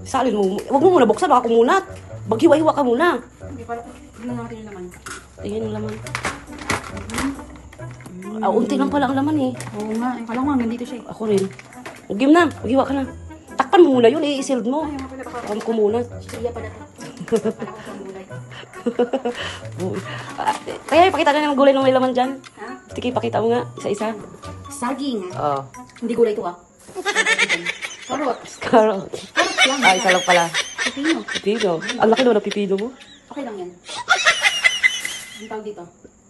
Salin mo. Huwag mo muna buksan, baka kumunat. Maghiwa-hiwa ka muna. Hindi, para tignan natin yung laman. Tingnan yung laman. Unti lang pala ang laman eh. Oo nga, kala ko nga, ganito siya eh. Ako rin. Maghiwa na, maghiwa ka na. Takpan mo muna yun, i-sealed mo. Ay, nga pala, baka Huwag kumunat. siya pala ito. Kaya ipakita na ng gulay ng may laman dyan. Ha? Sige, pakita mo nga, isa-isa. Saging. Oo. Hindi gulay ito ah. Carrots. Carrots. Carrots lang. Ah, isa lang pala. Pipino. Pipino. Ang laki daw na pipino mo. Okay lang yan. Ang tawag dito.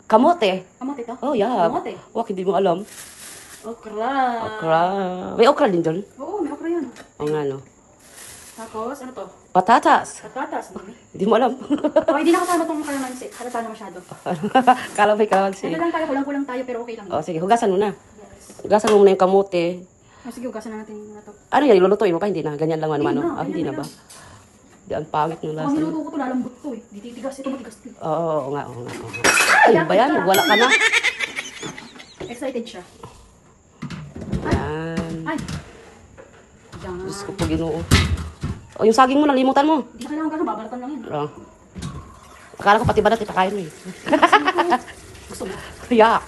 Kamote. Kamote ito? Oh, yeah. Kamote. Wak, hindi mo alam. Okra. Okra. May okra din dyan. Oo, may okra yan. O nga, no. Tapos, ano to? Patatas. Patatas. Hindi mo alam. Oh, hindi na kasama itong kalamansi. Halata na masyado. Kalabay kalamansi. Ito lang tayo, kulang-kulang tayo, pero okay lang. O, sige, hugasan mo na. Yes. Hugasan mo muna yung kamote. Oh, sige, ugasan na natin yung ito. Ano yan, ilulutuin mo pa? Hindi na. Ganyan lang Hindi ano. na, Ah, hindi na ganyan ba? Hindi, ang pangit ng Pag lasa. niluto ko ito, lalambot to eh. Di titigas. Ito matigas to. Oo, nga, oo nga. Ay, ba yan? Wala ka na. Excited siya. Yan. Ay! Yan. Diyos ko po, Ginoo. O, yung saging mo, nalimutan mo. Hindi na kailangan gano'n, babalatan lang yan. Oh. Akala ko pati balat ipakain mo eh. Gusto mo? Yak.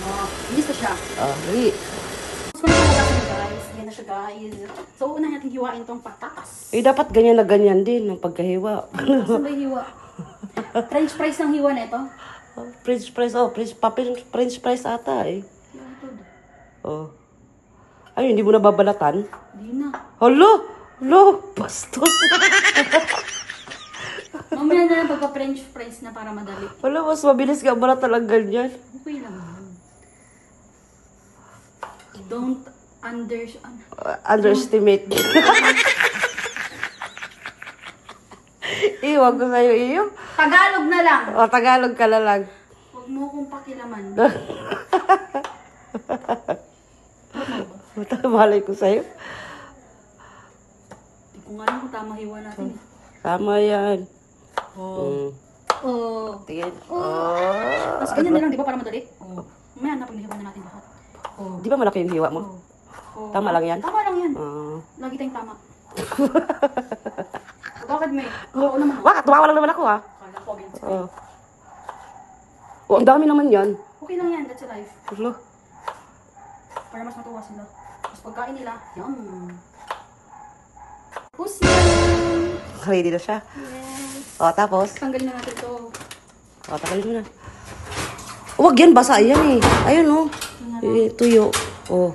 Oh, bilis na siya. Hindi. Gusto ko na siya guys. Yan na siya guys. So, unahin natin hiwain itong patatas. Eh, dapat ganyan na ganyan din ang pagkahiwa. Saan ba yung hiwa? French fries ng hiwa na ito? French fries, French fries ata eh. Yan ito. Oh. Ay, hindi mo na babalatan? Hindi na. Hala! Hala! Bastos! Mamaya na lang pagka-French fries na para madali. Hala, mas mabilis ka ba talaga ganyan? Okay lang. Don't Underestimate. Iwag ko sa'yo, iyo. Tagalog na lang. O, Tagalog ka na lang. Huwag mo kong pakilaman. Malay ko sa'yo. Hindi ko nga alam kung tama hiwa natin eh. Tama yan. Oh. Oh. Tingin. Oh. Tapos ganyan na lang, di ba? Para madali. Oh. Mamaya na pag nahiwa na natin lahat. Oh. Di ba malaki yung hiwa mo? Oh. Tama lang yan? Tama lang yan. Lagi tayong tama. Bakit may? Oo naman. Bakit? Tumawa lang naman ako ha. Kala ko against ka. Oh. Oh, ang dami naman yan. Okay lang yan, that's life. Hello. Para mas matuwa sila. Tapos pagkain nila, yum. Tapos yan. Ready na siya. Yes. O, tapos? Tanggalin na natin ito. O, tagalin mo na. Huwag yan, basa yan eh. Ayun o. Eh, tuyo. O.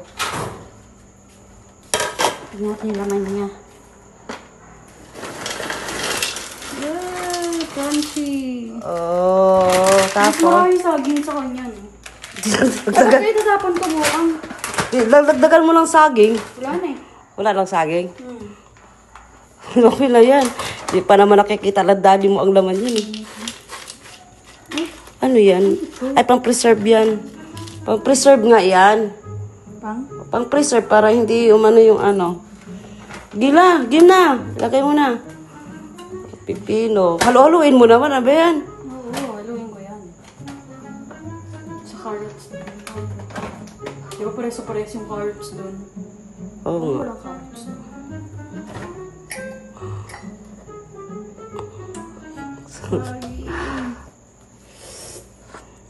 Tignan natin yung laman niya. Yay! Crunchy! Oh, Mas tapos? maraming saging sa kanya. No? Bakit kayo tatapon ko buang? Dagdagan mo ng saging. Wala na eh. Wala lang saging. Hmm. Okay na yan. Di pa naman nakikita lang daddy mo ang laman yun eh. Ano yan? Ay, pang-preserve yan. Pang-preserve nga yan. Pang? Pang-preserve para hindi umano yung ano. Gila, gina. Lagay mo na. Pipino. Halo-haloin mo naman, abe yan. Oo, haluin ko yan. Sa carrots. Di ba pares yung carrots doon? Oo. Walang carrots doon.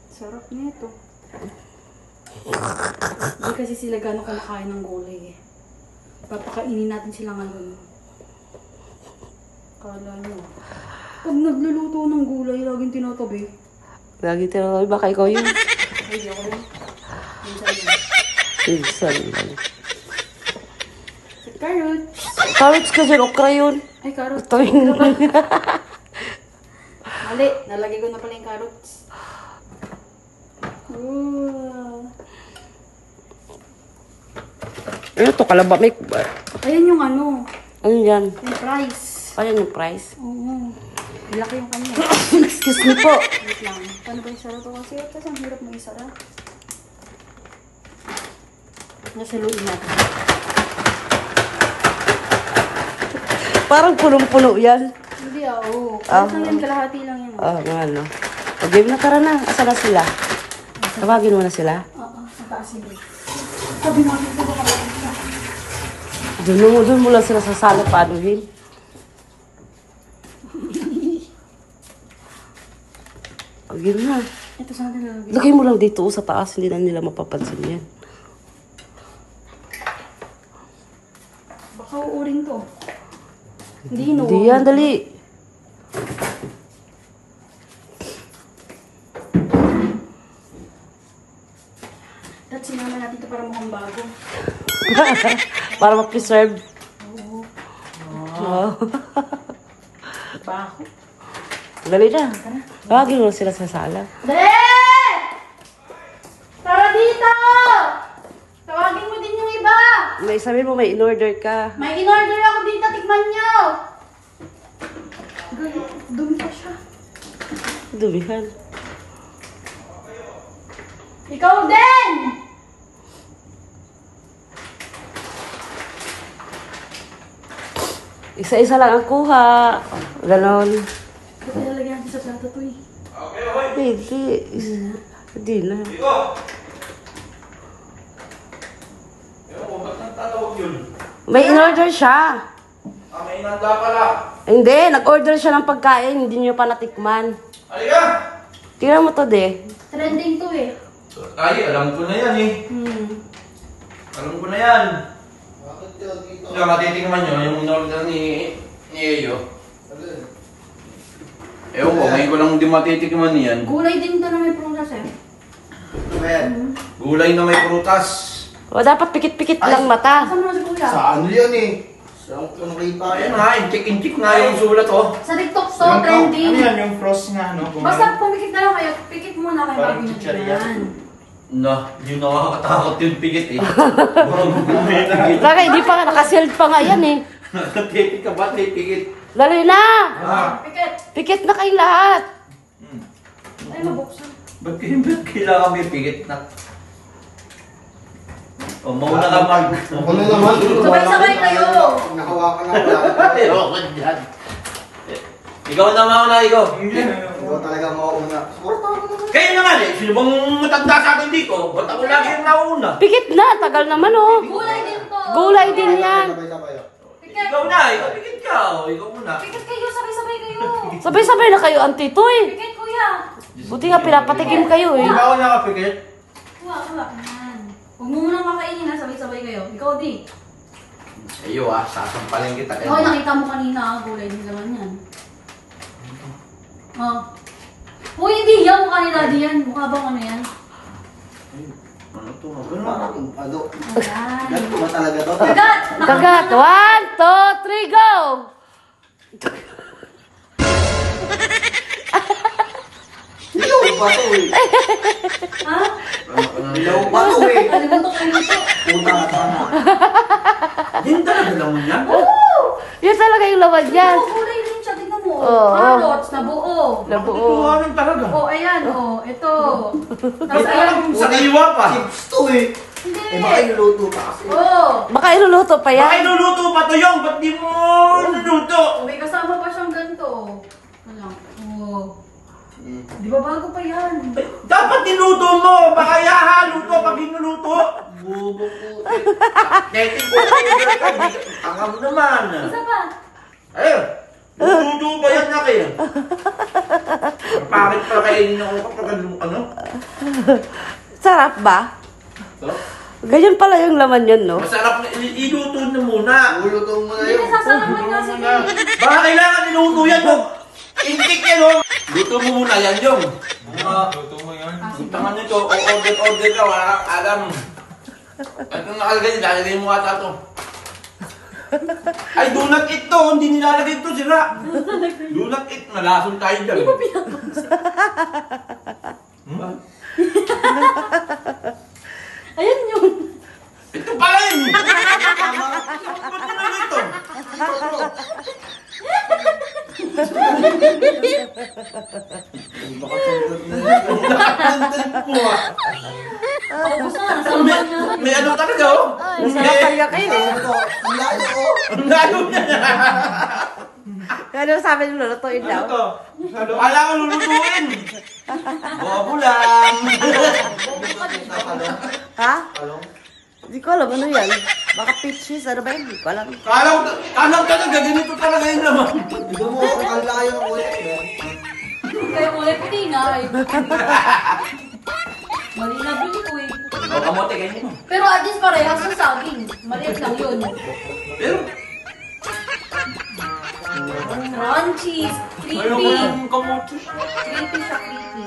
Sarap nito. Hindi kasi sila gano'ng kumakain ng gulay eh. Papakainin natin sila ngayon. Kala nyo. Pag nagluluto ng gulay, laging tinatabi. Lagi tinatawag, baka ikaw yun. Ay, di ako lang. Minsan yun. Minsan lang. Sa carrots. Carrots kasi, okra yun. Ay, carrots. Ito yun. Mali, nalagay ko na pala yung carrots. Ooh. Ano to, kalaba? May... Ayan yung ano, Ano yan? yung price. Ayan yung price. Oo. Laki yung kanya. Excuse me po. Wait lang. Paano ba isara to kasi? Kasi ang hirap mo isara. Nasaluin natin. Parang punong-puno yan. Hindi oo. Kahit lang yan, kalahati lang yan. Oh, nga ano. O, game na, tara na. Asa na sila? Tawagin mo na sila. Oo, ang taas yun. Sabi natin ito baka makita. Doon mo lang sila sa sala paanuhin. Agil na. Ito sa atin lang. Lagay mo lang dito sa taas, hindi na nila mapapansin yan. Baka uuring to. Hindi, no. Hindi yan, dali. At sinama natin ito para mukhang bago. Para ma-preserve. Oo. Oh. Bago. Dali na. Tawagin mo sila sa sala. Dali! Tara dito! Tawagin mo din yung iba! May sabihin mo, may in-order ka. May in-order ako dito, tikman nyo! Dumi pa siya. Dumihan. Ikaw din! Isa-isa lang ang kuha. Ganon. Ba't nilalagyan natin sa plato to eh? Hindi. Hindi na. May in-order siya. May inanda pala. Hindi, nag-order siya ng pagkain. Hindi niyo pa natikman. Halika! Tingnan mo to, de. Trending to eh. Ay, alam ko na yan eh. Alam ko na yan. Bakit yun dito? Kaya matitingnan nyo yung in-order ni Eyo. Ewan ko, ngayon ko lang di matitikman niyan. Gulay din to na may prutas eh. Ano ba yan? Gulay na may prutas. O, dapat pikit-pikit lang mata. Saan mo na si Kuya? Sa ano yan eh? Saan ko nakita Ayan yan? nga, inchik-inchik nga yung sulat oh. Sa TikTok to, trending. Ano yan? Yung frost nga, no? Basta pumikit na lang kayo, pikit muna kayo Parang bago nyo chicharia. tingnan. Yung nakakatakot yung pigit eh. Pigit. Saka, hindi pa nga, nakasealed pa nga yan eh. Nakatitig ka ba't may pigit? Dali na! Pikit! Pikit na kayong lahat. Ay, mabuksan. Ba't kailangan may pigit na? O, mauna ka mag. Ako na naman. Sabay-sabay kayo. Nakawakan ako lahat. Ewan dyan. Ikaw na mauna, ikaw. Ikaw talaga mauna. Kayo naman eh, sino bang matanda sa akin dito? Ba't ako lagi yung nauna? Pikit na, tagal naman oh. Gulay din to. Gulay din yan. Sabay-sabay. Pikit. Ikaw na, ikaw pigit ka. O, ikaw muna. Pikit kayo, sabay-sabay kayo. Sabay-sabay na kayo, antito eh. Pikit, Kuya. Buti nga pinapatikim kayo eh. Ikaw nakapigit? Kuha. Yan. Huwag mo munang kakainin ha, sabay-sabay kayo. Ikaw di. Iyo sasampalin kita. Okay, nakita mo kanina, gulay din naman yan. Oh. Uy, hindi yan. Mukha ni Daddy yan. Mukha bang ano yan? Ano to? Ano? Ayan. Ganito ba talaga to? Kagat! Kagat. 1, 2, 3, go! Ilaw ba to eh? Ha? Ilaw ba to eh? Kalimutan ko yun ito. Puta ka sana. Yan talaga naman yan. Oo! Yan talaga yung laman yan. Oo, gulay din siya. Tingnan mo. Oo. Carrots na buo. Nabuo. Ituhanin talaga. Oh, ayan. Oh, ito. Tapos Ito ayan. lang sa kaliwa pa. Chips to eh. Hindi. Eh baka iluluto pa kasi. Oh. Baka iluluto pa Baka yan. inuluto pa to yung, ba't di mo nuluto? May kasama pa siyang ganito. Ano? Oh. Di ba bago pa yan? Dapat niluto mo, baka ihahalo to pag inuluto. Bubo po. Netin ko kayo, ang mo naman. Isa pa. Ayun, luluto ba yan na kayo? Bakit pa kainin ako kapag ano? Sarap ba? So, Ganyan pala yung laman yan, no? masarap na iluto na muna. Uluto mo na Hindi yun. nasasalaman nga si Kenny. Baka kailangan niluto yan mo. Intik yan o. Luto mo muna yan yung. Luto mo yan. Tangan nito, order ka, wala kang alam. At kung nakalagay, lalagay mo ata to. Ay, do not eat to. Hindi nilalagay to, sira. Do not eat. Nalason tayo dyan. Di ba pinapagsa? Ayan yun. Ito pala yun. Ba't mo na ito? Baka tulad na yun. Tapos na, nasalaman nga. May ano talaga, oh. Sarap talaga kayo eh. Ano to? Ang layo ko. Ang lalo niya. Ano sabi nyo, lulutuin Ano daw? to? Kala ko lulutuin. Bobo lang. Ha? Talong? Hindi ko alam ano yan. Baka peaches, ano ba yun? Hindi ko alam. Kala ko talaga, ganito talaga yung laman. Ito mo, ang layo ng ulit. Kaya kulay puti nga eh. Mali na bili ko eh. O, kamote, ganyan mo. Pero at least parehas sa saging. Maliit lang yun. Pero, Crunchy, ayoko creepy. ng kamote. Creepy siya, creepy.